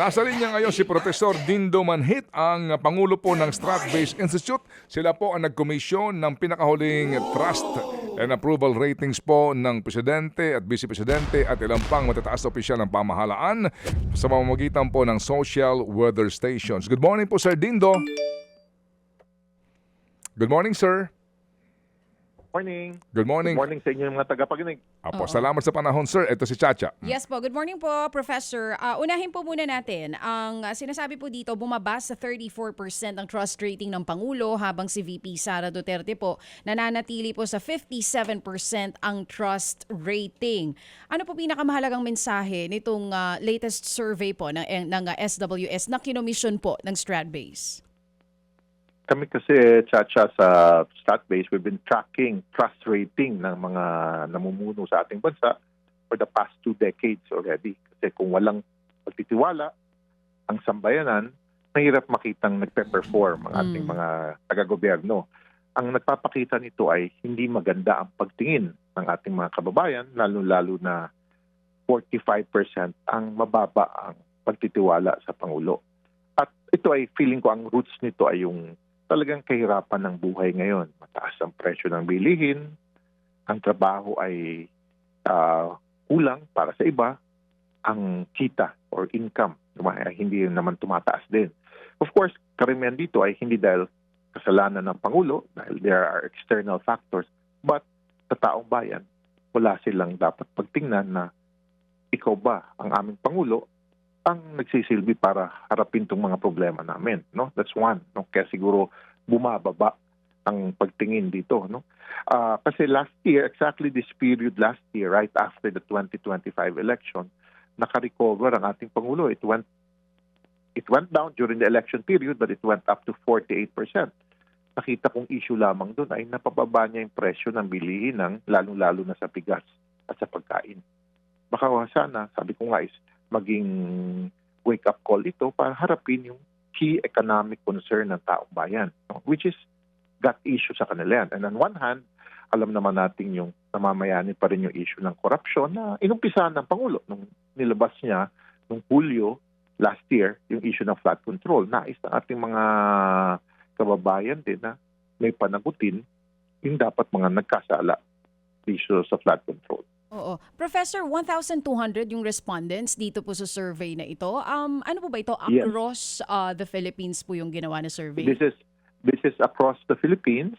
Nasa linya ngayon si Professor Dindo Manhit, ang Pangulo po ng Strat-Based Institute. Sila po ang nagkomisyon ng pinakahuling trust and approval ratings po ng Presidente at Vice Presidente at ilang pang matataas na opisyal ng pamahalaan sa pamamagitan po ng social weather stations. Good morning po, Sir Dindo. Good morning, sir. Morning. Good morning. Good morning sa inyo mga tagapakinig. Apo, salamat sa panahon, sir. Ito si Chacha. Yes po, good morning po, Professor. Unahin po muna natin, ang sinasabi po dito, bumaba sa 34% ang trust rating ng Pangulo habang si VP Sara Duterte po nananatili po sa 57% ang trust rating. Ano po pinakamahalagang mensahe nitong latest survey po ng SWS na kinomisyon po ng Stratbase? Kami kasi, Chacha, sa Stratbase, we've been tracking trust rating ng mga namumuno sa ating bansa for the past 2 decades already. Kasi kung walang pagtitiwala ang sambayanan, mahirap makitang nagpe-perform ang ating mga taga-gobyerno. Ang nagpapakita nito ay hindi maganda ang pagtingin ng ating mga kababayan, lalo-lalo na 45% ang mababa ang pagtitiwala sa Pangulo. At ito ay, feeling ko, ang roots nito ay yung talagang kahirapan ng buhay ngayon. Mataas ang presyo ng bilihin, ang trabaho ay kulang para sa iba, ang kita or income hindi naman tumataas din. Of course, karamihan dito ay hindi dahil kasalanan ng Pangulo, dahil there are external factors, but sa taong bayan, wala silang dapat pagtingnan na ikaw ba ang aming Pangulo ang nagsisilbi para harapin tong mga problema namin, no? That's one, no? Kaya siguro bumababa ang pagtingin dito, no? Kasi last year, exactly this period last year, right after the 2025 election, naka-recover ang ating Pangulo. It went down during the election period, but it went up to 48%. Nakita kong issue lamang doon ay napababa niya yung presyo ng bilihin ng lalong-lalo na sa bigas at sa pagkain. Baka sana, sabi ko nga is, maging wake-up call ito para harapin yung key economic concern ng taong bayan, no? Which is got issue sa kanila yan. And on one hand, alam naman natin yung namamayanin pa rin yung issue ng korupsyon na inumpisahan ng Pangulo nung nilabas niya nung Hulyo last year yung issue ng flood control. Nais ng ating mga kababayan din na may panagutin yung dapat mga nagkasala issue sa flood control. Oo. Professor, 1,200 yung respondents dito po sa survey na ito. Ano po ba ito? Across the Philippines po yung ginawa na survey? This is across the Philippines,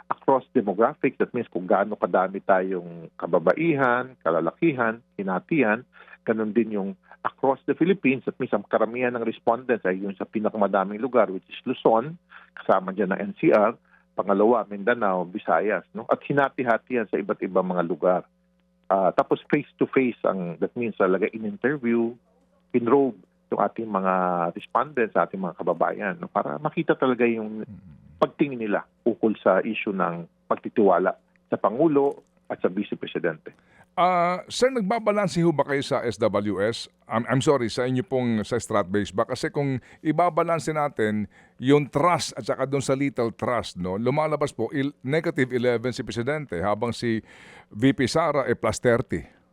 across demographics. That means kung gaano kadami tayong kababaihan, kalalakihan, hinatian, ganun din yung across the Philippines. That means ang karamihan ng respondents ay yung sa pinakamadaming lugar, which is Luzon, kasama dyan ng NCR, pangalawa, Mindanao, Visayas, no? At hinati-hati yan sa iba't ibang mga lugar. Tapos face-to-face, that means talaga in-interview, in-robe yung ating mga respondents, ating mga kababayan, no? Para makita talaga yung pagtingin nila ukol sa issue ng pagtitiwala sa Pangulo at sa Vice Presidente. Sir, nagbabalanse ho ba kayo sa SWS? I'm sorry, sa inyo pong sa Stratbase ba? Kasi kung ibabalanse natin yung trust at saka doon sa little trust, no, lumalabas po negative 11 si Presidente habang si VP Sara plus 30.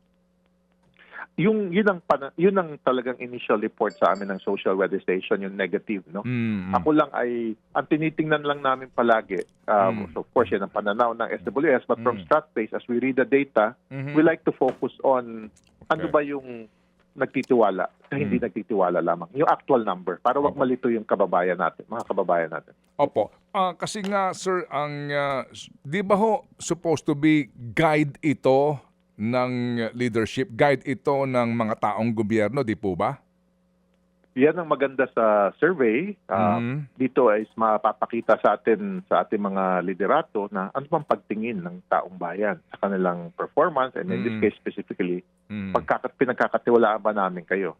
Yun ang talagang initial report sa amin ng social weather station, yung negative, no? Ako lang ay ang tinitingnan lang namin palagi. So of course yan ang pananaw ng SWS, but from Stratbase, as we read the data, we like to focus on ano ba yung nagtitiwala na hindi nagtitiwala lamang. Yung actual number para wag malito yung kababayan natin, mga kababayan natin. Opo. Kasi nga sir, ang di ba ho supposed to be guide ito ng leadership, guide ito ng mga taong gobyerno, di po ba? Yan ang maganda sa survey. Dito ay mapapakita sa atin, sa ating mga liderato na ano bang pagtingin ng taong bayan sa kanilang performance, and in this case specifically, pinagkakatiwalaan ba namin kayo?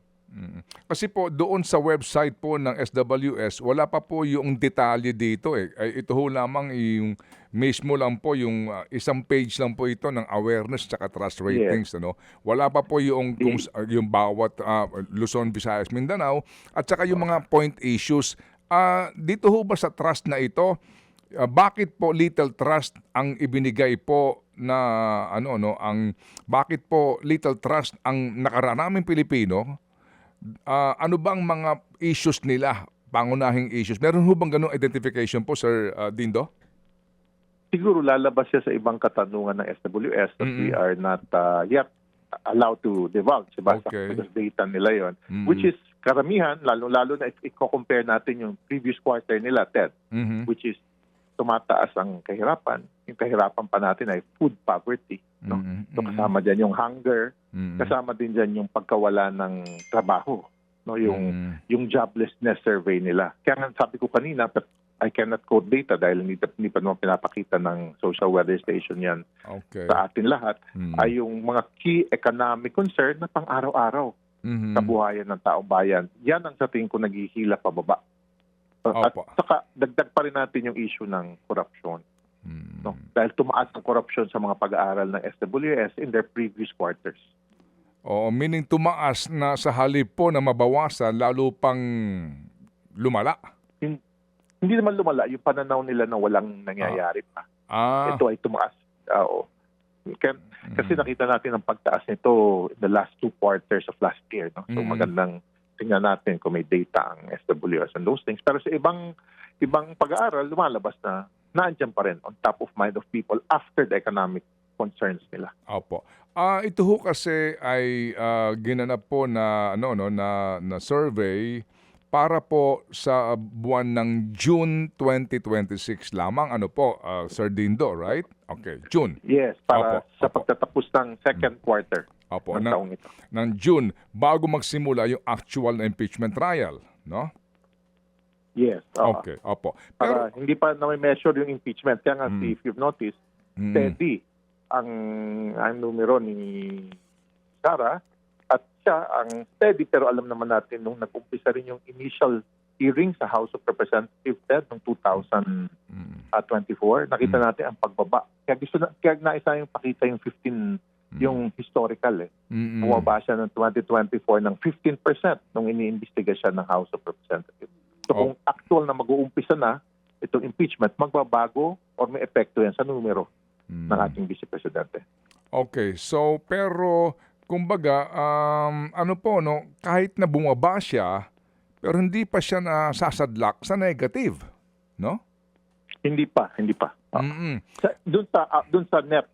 Kasi po doon sa website po ng SWS, wala pa po yung detalye dito eh. Ito ho lamang yung mismo lang po yung isang page lang po ito ng awareness at trust ratings, ano. Wala pa po yung bawat Luzon, Visayas, Mindanao at saka yung mga point issues. Dito ho ba sa trust na ito, bakit po little trust ang ibinigay po na bakit po little trust ang nakaraan naming Pilipino ano bang mga issues nila, pangunahing issues? Meron ho bang ganung identification po, Sir Dindo? Siguro lalabas siya sa ibang katanungan ng SWS that we are not yet allowed to divulge, diba? Okay. Because data nila yon, which is karamihan, lalo na if i-compare natin yung previous quarter nila, Ted, which is tumataas ang kahirapan. Yung kahirapan pa natin ay food poverty. No? So kasama dyan yung hunger, kasama din dyan yung pagkawala ng trabaho, no? Yung joblessness survey nila. Kaya nga sabi ko kanina, but I cannot quote data dahil hindi pa naman pinapakita ng social weather station yan sa atin lahat, ay yung mga key economic concern na pang-araw-araw sa buhayan ng taong bayan. Yan ang sa tingin ko naghihila pababa. At saka dagdag pa rin natin yung issue ng corruption. No? Dahil tumaas ang corruption sa mga pag-aaral ng SWS in their previous quarters. Meaning tumaas na sa halip po na mabawasan, lalo pang lumala. Hindi naman lumala, yung pananaw nila na walang nangyayari pa. Ito ay tumaas. Kasi nakita natin ang pagtaas nito in the last 2 quarters of last year. No? So magandang tingnan natin kung may data ang SWS and those things. Pero sa ibang pag-aaral, lumalabas na nandiyan pa rin on top of mind of people after the economic concerns nila. Opo. Ito ho kasi ay ginanap po na na survey para po sa buwan ng June 2026 lamang, Sir Dindo, right? Okay, June. Yes, para sa pagtatapos ng second quarter ng taong ito. Ng June, bago magsimula yung actual na impeachment trial, no? Yes. Okay, opo. Para hindi pa na-measure yung impeachment. Kaya nga, if you've noticed, steady ang numero ni Sara. At siya ang steady, pero alam naman natin nung nag-umpisa rin yung initial hearing sa House of Representatives noong 2024, nakita natin ang pagbaba. Kaya naisa yung pakita yung 15, yung historical. Bumaba siya ng 2024 ng 15% nung iniimbestiga siya ng House of Representatives. So kung actual na mag-uumpisa na itong impeachment, magbabago or may epekto yan sa numero ng ating Vice Presidente. Okay, so pero kumbaga, kahit na bumaba siya, pero hindi pa siya nasasadlak sa negative, no? Hindi pa. Doon sa net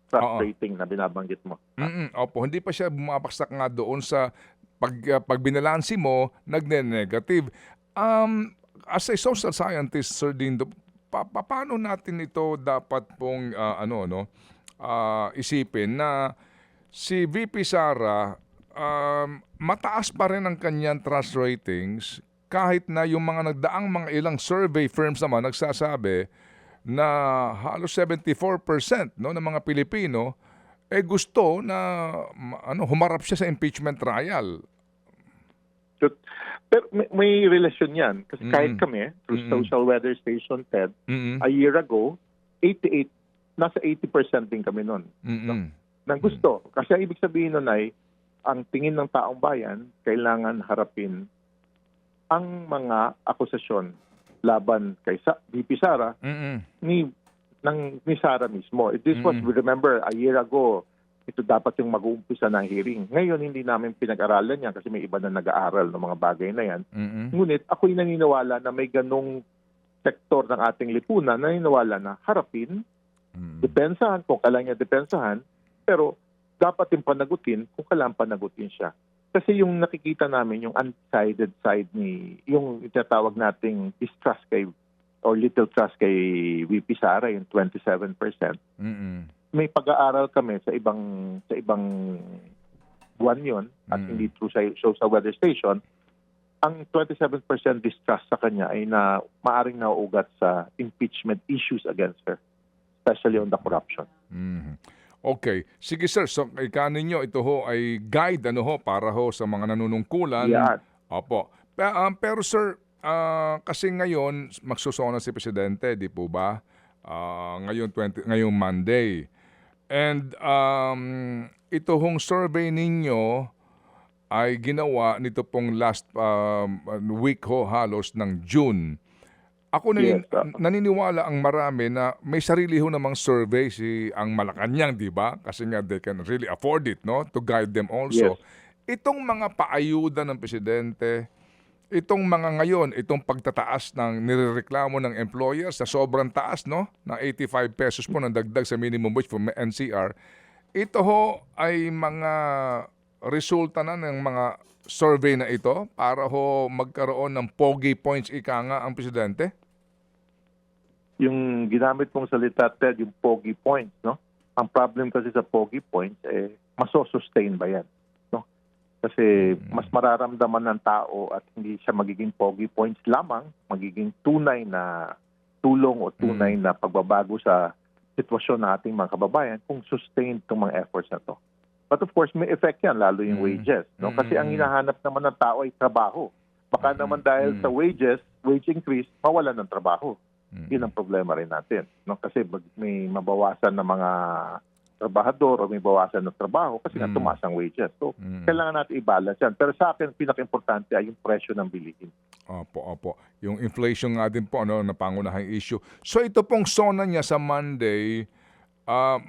trust rating na binabanggit mo. Opo, hindi pa siya bumabagsak nga doon sa pag binalansi mo, nagne-negative. As a social scientist, Sir Dindo, paano natin ito dapat pong isipin na si VP Sara, mataas pa rin ang kanyang trust ratings kahit na yung mga nagdaang mga ilang survey firms naman nagsasabi na halos 74% ng mga Pilipino gusto na humarap siya sa impeachment trial. Pero may relasyon yan. Kasi kahit kami, through social weather station, Ted, a year ago, nasa 80% din kami nun. Nang gusto. Kasi ang ibig sabihin nun ay, ang tingin ng taong bayan, kailangan harapin ang mga akusasyon laban kay VP Sara ni Sara mismo. This was, we remember, a year ago, ito dapat yung mag-uumpisa ng hearing. Ngayon, hindi namin pinag-aralan yan kasi may iba na nag-aaral ng mga bagay na yan. Ngunit, ako'y naniniwala na may ganong sektor ng ating lipunan, naniniwala na harapin, depensahan kung kailangan niya depensahan, pero dapat yung panagutin kung kailangan panagutin siya. Kasi yung nakikita namin, yung undecided side yung itatawag nating distrust kay, or little trust kay VP Sara, yung 27%. May pag-aaral kami sa ibang buwan yon at hindi through social weather station. Ang 27% distrust sa kanya ay na maaring nauugat sa impeachment issues against her, especially on the corruption. Okay. Sige sir, so ikanin nyo, ito ho ay guide para ho sa mga nanunungkulan. Yeah. Opo. Pero sir, kasi ngayon magsusona si Presidente, di po ba? Ngayong Monday. And ito hong survey ninyo ay ginawa nito pong last week halos ng June. Ako naniniwala ang marami na may sarili ho namang survey ang Malacanang, di ba? Kasi nga they can really afford it, no? To guide them also. Yes. itong mga paayuda ng presidente, itong mga ngayon, itong pagtataas ng nirereklamo ng employers sa sobrang taas, no? Na 85 pesos po ng dagdag sa minimum wage for NCR, ito ho ay mga resulta na ng mga survey na ito para ho magkaroon ng pogi points ika nga ang presidente? Yung ginamit mong salita, Ted, yung pogi points, no? Ang problem kasi sa pogi points, masosustain ba yan? No? Kasi mas mararamdaman ng tao at hindi siya magiging pogi points lamang, magiging tunay na tulong o tunay na pagbabago sa sitwasyon ng ating mga kababayan kung sustained itong mga efforts na to. But of course, may effect yan, lalo yung wages. No? Kasi ang hinahanap naman ng tao ay trabaho. Baka naman dahil sa wages, wage increase, mawalan ng trabaho. Yun ang problema rin natin. No? Kasi may mabawasan ng mga trabahador o may bawasan ng trabaho kasi nga tumaas ang wages. So, kailangan natin i-balance yan. Pero sa akin, pinaka-importante ay yung presyo ng bilihin. Opo. Yung inflation nga din po, na pangunahing issue. So ito pong SONA niya sa Monday,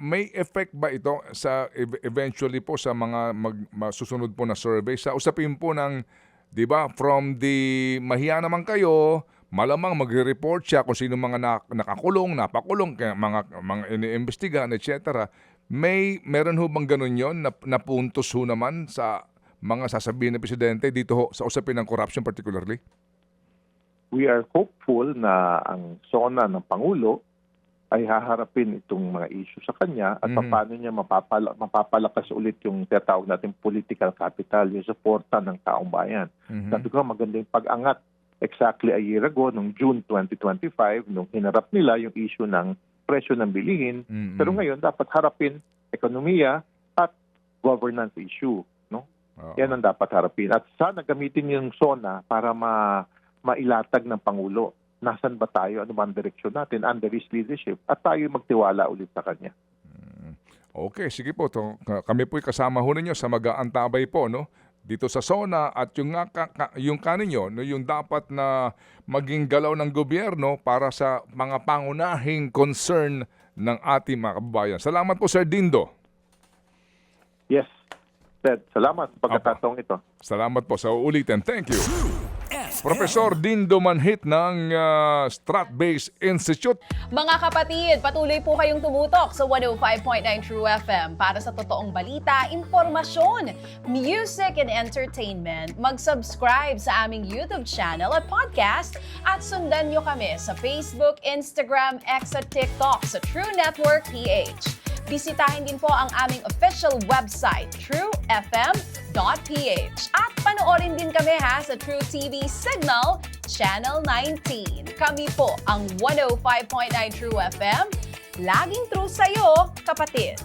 may effect ba ito sa eventually po sa mga masusunod po na survey? Sa usapin po ng, di ba, from the mahiya naman kayo, malamang magre-report siya kung sino mga nakakulong, napakulong, kaya mga iniimbestigahan, etc. Meron ho bang ganun yon na puntos ho naman sa mga sasabihin ng presidente dito ho sa usapin ng corruption particularly? We are hopeful na ang SONA ng Pangulo ay haharapin itong mga issue sa kanya at paano niya mapapalakas ulit yung tinatawag natin political capital, yung suporta ng taong bayan. Sabi ko, maganda yung pag-angat exactly a year ago, noong June 2025, nung hinarap nila yung issue ng presyo ng bilihin. Pero ngayon, dapat harapin ekonomiya at governance issue. No? Yan ang dapat harapin. At sana gamitin yung SONA para mailatag ng Pangulo. Nasaan ba tayo? Ano ba ang direksyon natin under his leadership? At tayo magtiwala ulit sa kanya. Okay, sige po. Kami po'y kasama ho ninyo sa mag-aantabay po, no? Dito sa SONA at yung kaninyo, no, yung dapat na maging galaw ng gobyerno para sa mga pangunahing concern ng ating mga kababayan. Salamat po, Sir Dindo. Yes, Ted. Salamat sa pagkakataong ito. Salamat po sa uulitin. Thank you. Professor Dindo Manhit ng Strat-Based Institute. Mga kapatid, patuloy po kayong tumutok sa 105.9 True FM para sa totoong balita, impormasyon, music and entertainment. Mag-subscribe sa aming YouTube channel at podcast at sundan nyo kami sa Facebook, Instagram, X at TikTok sa True Network PH. Bisitahin din po ang aming official website, truefm.ph. At panoorin din kami sa True TV Signal, Channel 19. Kami po ang 105.9 True FM. Laging true sa'yo, kapatid.